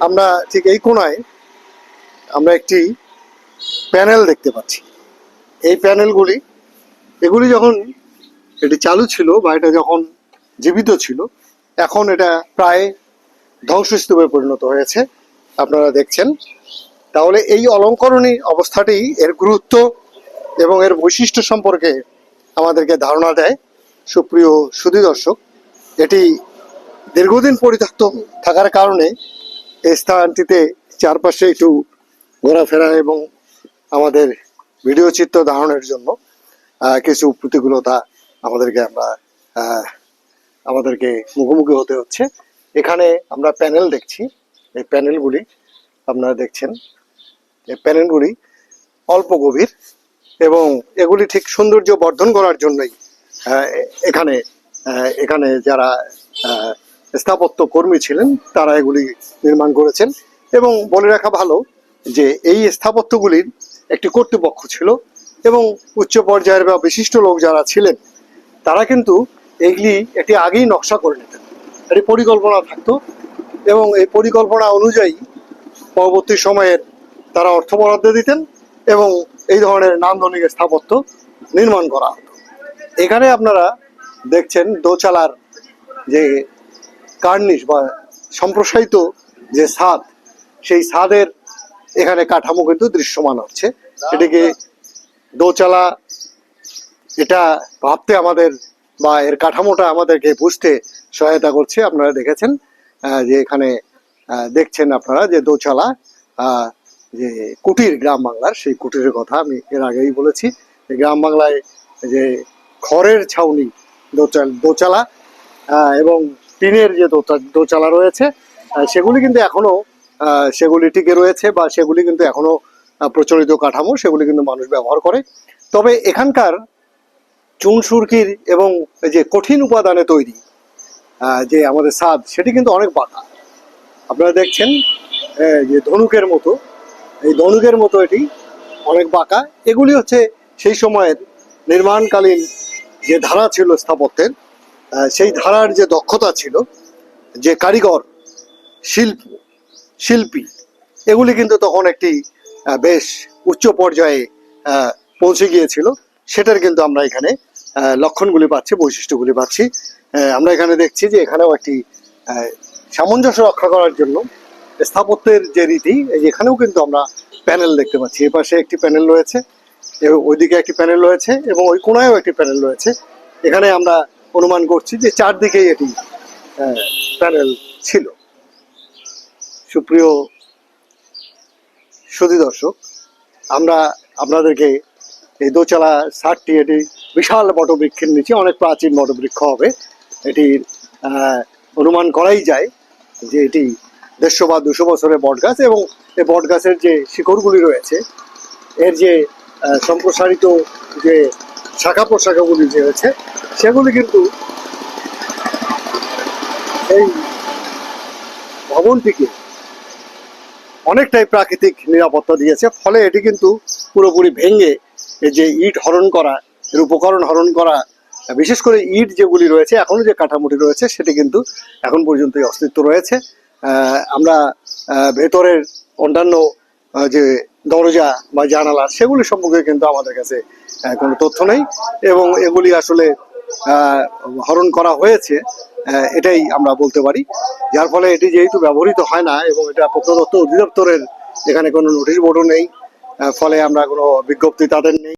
আমরা ঠিক এই কোণায় আমরা একটি প্যানেল দেখতে পাচ্ছি। এই প্যানেলগুলি এগুলি যখন এটি চালু ছিল বা এটা যখন জীবিত ছিল, এখন এটা প্রায় ধ্বংসস্তূপে পরিণত হয়েছে, আপনারা দেখছেন। তাহলে এই অলঙ্করণী অবস্থাটি এর গুরুত্ব এবং এর বৈশিষ্ট্য সম্পর্কে আমাদেরকে ধারণা দেয়। সুপ্রিয় সুধী দর্শক, এটি দীর্ঘদিন পরিত্যক্ত থাকার কারণে এই স্থানটিতে চারপাশে একটু ঘোরাফেরা এবং আমাদের ভিডিও চিত্র ধারণের জন্য কিছু প্রতিকূলতা আমাদেরকে মুখোমুখি হতে হচ্ছে। এখানে আমরা প্যানেল দেখছি। এই প্যানেলগুলি আপনারা দেখছেন, এই প্যানেলগুলি অল্প গভীর এবং এগুলি ঠিক সৌন্দর্য বর্ধন করার জন্যই এখানে যারা স্থাপত্য কর্মী ছিলেন তারা এগুলি নির্মাণ করেছেন। এবং বলে রাখা ভালো যে এই স্থাপত্যগুলির একটি কর্তৃপক্ষ ছিল এবং উচ্চ পর্যায়ের বা বিশিষ্ট লোক যারা ছিলেন তারা কিন্তু এগুলি একটি আগেই নকশা করে নিতেন, একটি পরিকল্পনা থাকতো এবং এই পরিকল্পনা অনুযায়ী পরবর্তী সময়ের তারা অর্থ বরাদ্দ দিতেন এবং এই ধরনের নান্দনিক স্থাপত্য নির্মাণ করা হতো। এখানে আপনারা দেখছেন দোচালার যে কার্নিশ বা সম্প্রসারিত যে ছাদ, সেই ছাদের এখানে কাঠামো কিন্তু দৃশ্যমান হচ্ছে। এটিকে দোচালা এটা ভাবতে আমাদের বা এর কাঠামোটা আমাদেরকে বুঝতে সহায়তা করছে। আপনারা দেখেছেন যে এখানে দেখছেন আপনারা যে দোচালা যে কুটির গ্রাম বাংলার, সেই কুটিরের কথা আমি এর আগেই বলেছি। গ্রাম বাংলায় যে খড়ের ছাউনি দোচালা এবং টিনের যে দোচালা রয়েছে সেগুলি কিন্তু এখনো সেগুলি টিকে রয়েছে বা সেগুলি কিন্তু এখনো প্রচলিত কাঠামো, সেগুলি কিন্তু মানুষ ব্যবহার করে। তবে এখানকার চুন সুরকির এবং যে কঠিন উপাদানে তৈরি যে আমাদের ছাদ, সেটি কিন্তু অনেক বাঁকা। আপনারা দেখছেন যে ধনুকের মতো, এই ধনুকের মতো এটি অনেক বাঁকা। এগুলি হচ্ছে সেই সময়ের নির্মাণকালীন যে ধারা ছিল স্থাপত্যের, সেই ধারার যে দক্ষতা ছিল, যে কারিগর শিল্পী, এগুলি কিন্তু তখন একটি বেশ উচ্চ পর্যায়ে পৌঁছে গিয়েছিল। সেটার কিন্তু আমরা এখানে লক্ষণগুলি পাচ্ছি, বৈশিষ্ট্যগুলি পাচ্ছি। আমরা এখানে দেখছি যে এখানেও একটি সামঞ্জস্য রক্ষা করার জন্য স্থাপত্যের যে রীতি, এখানেও কিন্তু আমরা প্যানেল দেখতে পাচ্ছি। এ পাশে একটি প্যানেল রয়েছে, ওইদিকে একটি প্যানেল রয়েছে এবং ওই কোণায়ও একটি প্যানেল রয়েছে। এখানে আমরা অনুমান করছি যে চারদিকেই এটি প্যানেল ছিল। সুপ্রিয় সুধী দর্শক, আমরা আপনাদেরকে এই দোচালা ছাদটি, এটি বিশাল বটবৃক্ষের নিচে, অনেক প্রাচীন বটবৃক্ষ হবে। এটির অনুমান করাই যায় যে এটি 150 বা 200 বছরের বট গাছ এবং এই বট গাছের যে শিকড়গুলি রয়েছে, এর যে সম্প্রসারিত যে শাখা প্রশাখাগুলি যে রয়েছে, সেগুলি কিন্তু এই ভবনটিকে অনেকটাই প্রাকৃতিক নিরাপত্তা দিয়েছে। ফলে এটি কিন্তু পুরোপুরি ভেঙে এই যে ইট হরণ করা, এর উপকরণ হরণ করা, বিশেষ করে ইট যেগুলি রয়েছে, এখনো যে কাঠামোটি রয়েছে সেটি কিন্তু এখন পর্যন্ত অস্তিত্ব রয়েছে। আমরা ভেতরের অন্যান্য যে দরজা বা জানালা, সেগুলি সম্পর্কে কিন্তু আমাদের কাছে কোনো তথ্য নেই এবং এগুলি আসলে হরণ করা হয়েছে এটাই আমরা বলতে পারি। যার ফলে এটি যেহেতু ব্যবহৃত হয় না এবং এটা প্রত্নতত্ত্ব অধিদপ্তরের এখানে কোনো নোটিশ বোর্ডও নেই, ফলে আমরা কোনো বিজ্ঞপ্তি তাদের নেই।